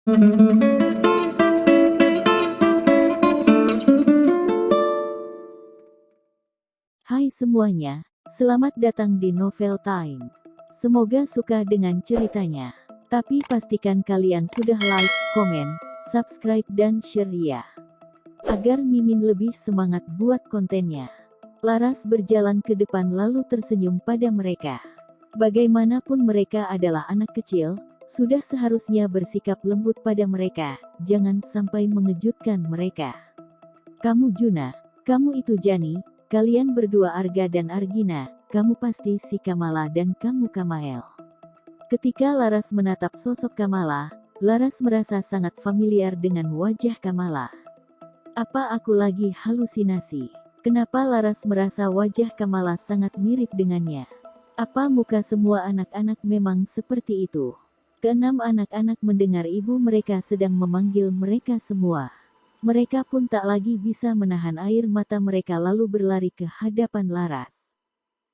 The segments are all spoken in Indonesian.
Hai semuanya, selamat datang di Novel Time. Semoga suka dengan ceritanya. Tapi pastikan kalian sudah like, komen, subscribe dan share ya. Agar Mimin lebih semangat buat kontennya. Laras berjalan ke depan lalu tersenyum pada mereka. Bagaimanapun mereka adalah anak kecil, sudah seharusnya bersikap lembut pada mereka, jangan sampai mengejutkan mereka. Kamu Juna, kamu itu Jani, kalian berdua Arga dan Argina, kamu pasti si Kamala dan kamu Kamael. Ketika Laras menatap sosok Kamala, Laras merasa sangat familiar dengan wajah Kamala. Apa aku lagi halusinasi? Kenapa Laras merasa wajah Kamala sangat mirip dengannya? Apa muka semua anak-anak memang seperti itu? Keenam anak-anak mendengar ibu mereka sedang memanggil mereka semua. Mereka pun tak lagi bisa menahan air mata mereka lalu berlari ke hadapan Laras.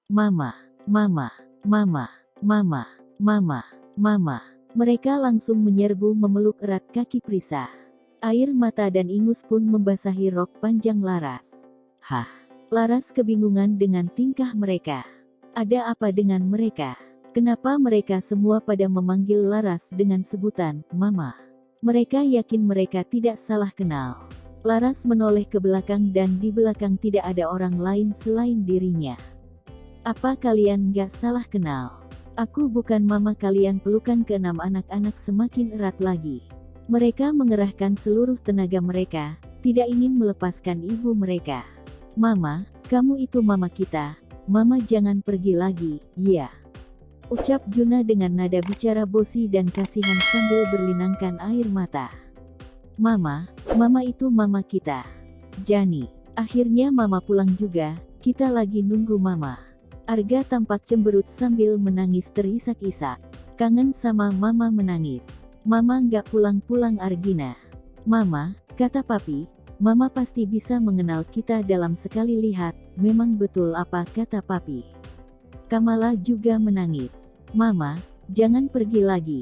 Mama, mama, mama, mama, mama, mama. Mereka langsung menyerbu memeluk erat kaki Prisa. Air mata dan ingus pun membasahi rok panjang Laras. Hah, Laras kebingungan dengan tingkah mereka. Ada apa dengan mereka? Kenapa mereka semua pada memanggil Laras dengan sebutan Mama? Mereka yakin mereka tidak salah kenal. Laras menoleh ke belakang dan di belakang tidak ada orang lain selain dirinya. Apa kalian gak salah kenal? Aku bukan mama kalian. Pelukan keenam anak-anak semakin erat lagi. Mereka mengerahkan seluruh tenaga mereka, tidak ingin melepaskan ibu mereka. Mama, kamu itu mama kita. Mama jangan pergi lagi, ya. Ucap Juna dengan nada bicara bosi dan kasihan sambil berlinangkan air mata. Mama, mama itu mama kita. Jani, akhirnya mama pulang juga, kita lagi nunggu mama. Arga tampak cemberut sambil menangis terisak-isak. Kangen sama mama menangis. Mama nggak pulang-pulang Argina. Mama, kata papi, mama pasti bisa mengenal kita dalam sekali lihat, memang betul apa kata papi. Kamala juga menangis. Mama, jangan pergi lagi.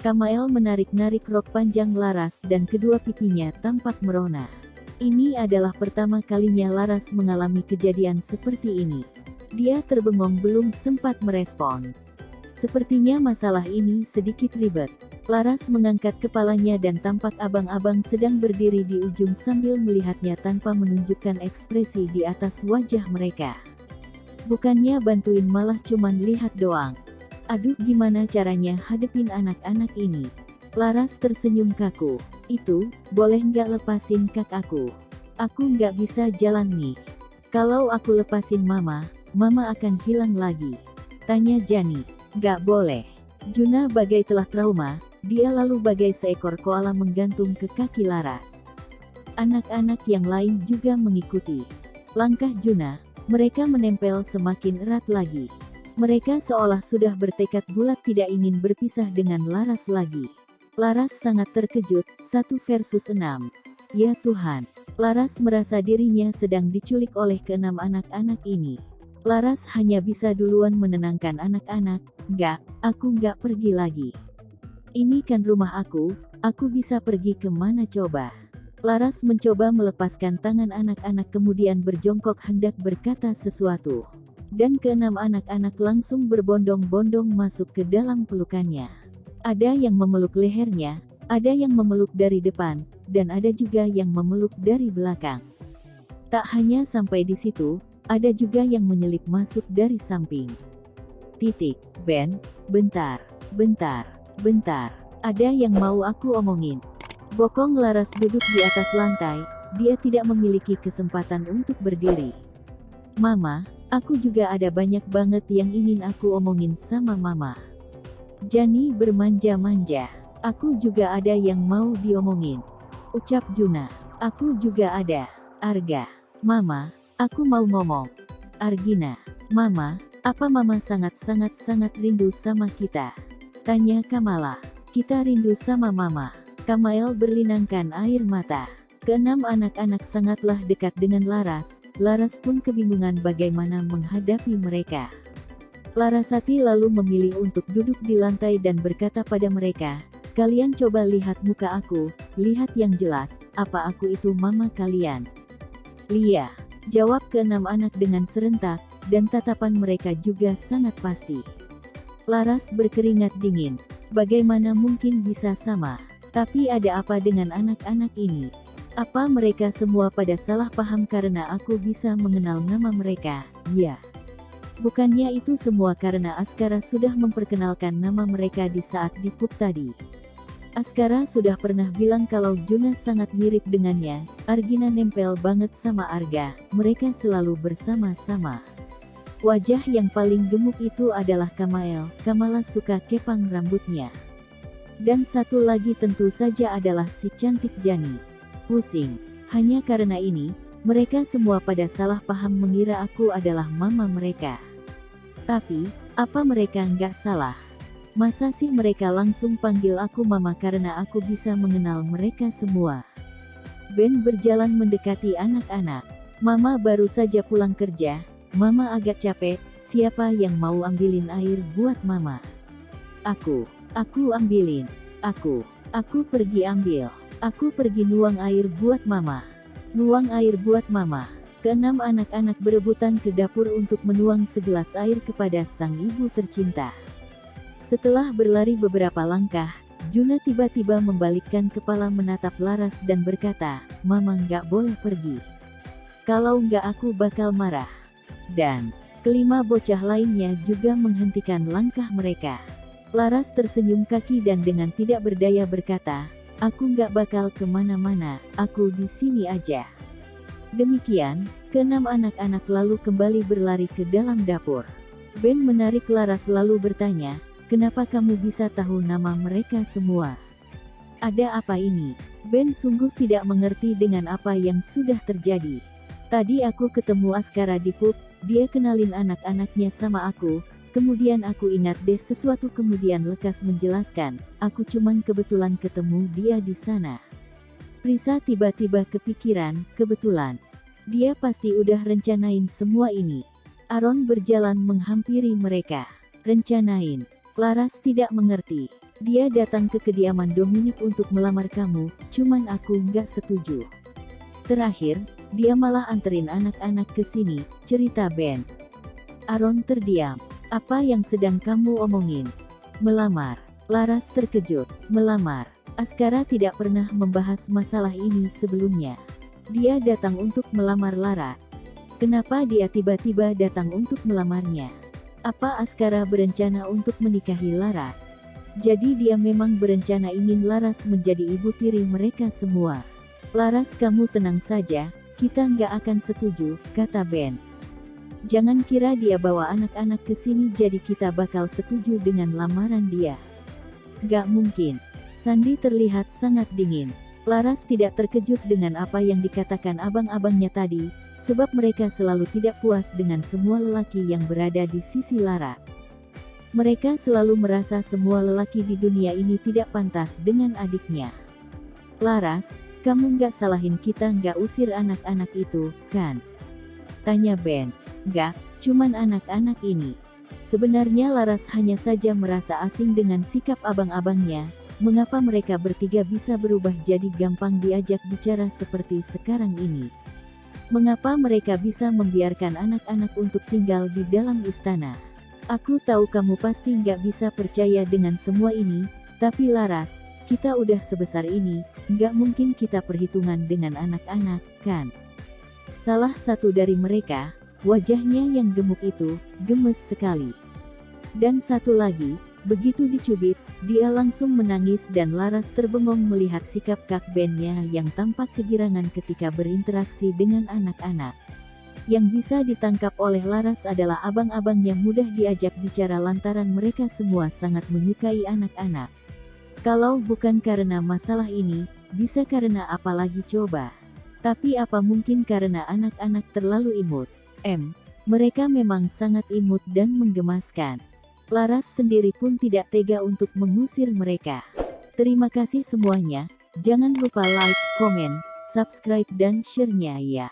Kamael menarik-narik rok panjang Laras dan kedua pipinya tampak merona. Ini adalah pertama kalinya Laras mengalami kejadian seperti ini. Dia terbengong belum sempat merespons. Sepertinya masalah ini sedikit ribet. Laras mengangkat kepalanya dan tampak abang-abang sedang berdiri di ujung sambil melihatnya tanpa menunjukkan ekspresi di atas wajah mereka. Bukannya bantuin malah cuman lihat doang. Aduh gimana caranya hadepin anak-anak ini. Laras tersenyum kaku. Itu, boleh nggak lepasin kak aku? Aku nggak bisa jalan nih. Kalau aku lepasin mama akan hilang lagi. Tanya Jani. Nggak boleh. Juna bagai telah trauma, dia lalu bagai seekor koala menggantung ke kaki Laras. Anak-anak yang lain juga mengikuti langkah Juna. Mereka menempel semakin erat lagi. Mereka seolah sudah bertekad bulat tidak ingin berpisah dengan Laras lagi. Laras sangat terkejut, 1 versus 6. Ya Tuhan, Laras merasa dirinya sedang diculik oleh keenam anak-anak ini. Laras hanya bisa duluan menenangkan anak-anak, "Enggak, aku enggak pergi lagi. Ini kan rumah aku bisa pergi kemana coba?" Laras mencoba melepaskan tangan anak-anak kemudian berjongkok hendak berkata sesuatu. Dan keenam anak-anak langsung berbondong-bondong masuk ke dalam pelukannya. Ada yang memeluk lehernya, ada yang memeluk dari depan, dan ada juga yang memeluk dari belakang. Tak hanya sampai di situ, ada juga yang menyelip masuk dari samping. Ben, bentar, ada yang mau aku omongin. Bokong Laras duduk di atas lantai, dia tidak memiliki kesempatan untuk berdiri. Mama, aku juga ada banyak banget yang ingin aku omongin sama mama. Jani bermanja-manja. Aku juga ada yang mau diomongin. Ucap Juna. Aku juga ada. Arga. Mama, aku mau ngomong. Argina. Mama, apa mama sangat-sangat rindu sama kita? Tanya Kamala. Kita rindu sama mama. Kamael berlinangkan air mata. Keenam anak-anak sangatlah dekat dengan Laras. Laras pun kebingungan bagaimana menghadapi mereka. Larasati lalu memilih untuk duduk di lantai dan berkata pada mereka, Kalian coba lihat muka aku, lihat yang jelas, apa aku itu mama kalian? Lia, jawab keenam anak dengan serentak, dan tatapan mereka juga sangat pasti. Laras berkeringat dingin. Bagaimana mungkin bisa sama? Tapi ada apa dengan anak-anak ini? Apa mereka semua pada salah paham karena aku bisa mengenal nama mereka? Ya. Bukannya itu semua karena Askara sudah memperkenalkan nama mereka di saat di pub tadi. Askara sudah pernah bilang kalau Juna sangat mirip dengannya, Argina nempel banget sama Arga, mereka selalu bersama-sama. Wajah yang paling gemuk itu adalah Kamael, Kamala suka kepang rambutnya. Dan satu lagi tentu saja adalah si cantik Jani. Pusing, hanya karena ini, mereka semua pada salah paham mengira aku adalah mama mereka. Tapi, apa mereka nggak salah? Masa sih mereka langsung panggil aku mama karena aku bisa mengenal mereka semua? Ben berjalan mendekati anak-anak. Mama baru saja pulang kerja. Mama agak capek, siapa yang mau ambilin air buat mama? Aku ambilin. Aku pergi ambil. Aku pergi nuang air buat mama. Nuang air buat mama. Keenam anak-anak berebutan ke dapur untuk menuang segelas air kepada sang ibu tercinta. Setelah berlari beberapa langkah, Juna tiba-tiba membalikkan kepala menatap Laras dan berkata, "Mama nggak boleh pergi. Kalau nggak aku bakal marah." Dan kelima bocah lainnya juga menghentikan langkah mereka. Laras tersenyum kaki dan dengan tidak berdaya berkata, "Aku nggak bakal kemana-mana, aku di sini aja." Demikian, keenam anak-anak lalu kembali berlari ke dalam dapur. Ben menarik Laras lalu bertanya, "Kenapa kamu bisa tahu nama mereka semua? Ada apa ini?" Ben sungguh tidak mengerti dengan apa yang sudah terjadi. "Tadi aku ketemu Askara di pub, dia kenalin anak-anaknya sama aku, kemudian aku ingat deh sesuatu kemudian lekas menjelaskan, aku cuman kebetulan ketemu dia di sana." Prisa tiba-tiba kepikiran, kebetulan. Dia pasti udah rencanain semua ini. Aaron berjalan menghampiri mereka. Rencanain? Laras tidak mengerti. Dia datang ke kediaman Dominic untuk melamar kamu, cuman aku nggak setuju. Terakhir, dia malah anterin anak-anak ke sini, cerita Ben. Aaron terdiam. Apa yang sedang kamu omongin? Melamar. Laras terkejut. Melamar. Askara tidak pernah membahas masalah ini sebelumnya. Dia datang untuk melamar Laras. Kenapa dia tiba-tiba datang untuk melamarnya? Apa Askara berencana untuk menikahi Laras? Jadi dia memang berencana ingin Laras menjadi ibu tiri mereka semua. Laras, kamu tenang saja, kita nggak akan setuju, kata Ben. Jangan kira dia bawa anak-anak ke sini jadi kita bakal setuju dengan lamaran dia. Gak mungkin. Sandi terlihat sangat dingin. Laras tidak terkejut dengan apa yang dikatakan abang-abangnya tadi, sebab mereka selalu tidak puas dengan semua lelaki yang berada di sisi Laras. Mereka selalu merasa semua lelaki di dunia ini tidak pantas dengan adiknya. Laras, kamu nggak salahin kita nggak usir anak-anak itu, kan? Tanya Ben. Nggak, cuman anak-anak ini. Sebenarnya Laras hanya saja merasa asing dengan sikap abang-abangnya. Mengapa mereka bertiga bisa berubah jadi gampang diajak bicara seperti sekarang ini? Mengapa mereka bisa membiarkan anak-anak untuk tinggal di dalam istana? Aku tahu kamu pasti nggak bisa percaya dengan semua ini, tapi Laras, kita udah sebesar ini, nggak mungkin kita perhitungan dengan anak-anak, kan? Salah satu dari mereka, wajahnya yang gemuk itu, gemes sekali. Dan satu lagi, begitu dicubit, dia langsung menangis dan Laras terbengong melihat sikap Kak Ben-nya yang tampak kegirangan ketika berinteraksi dengan anak-anak. Yang bisa ditangkap oleh Laras adalah abang-abangnya mudah diajak bicara lantaran mereka semua sangat menyukai anak-anak. Kalau bukan karena masalah ini, bisa karena apa lagi coba? Tapi apa mungkin karena anak-anak terlalu imut? Mereka memang sangat imut dan menggemaskan. Laras sendiri pun tidak tega untuk mengusir mereka. Terima kasih semuanya, jangan lupa like, komen, subscribe dan share-nya ya.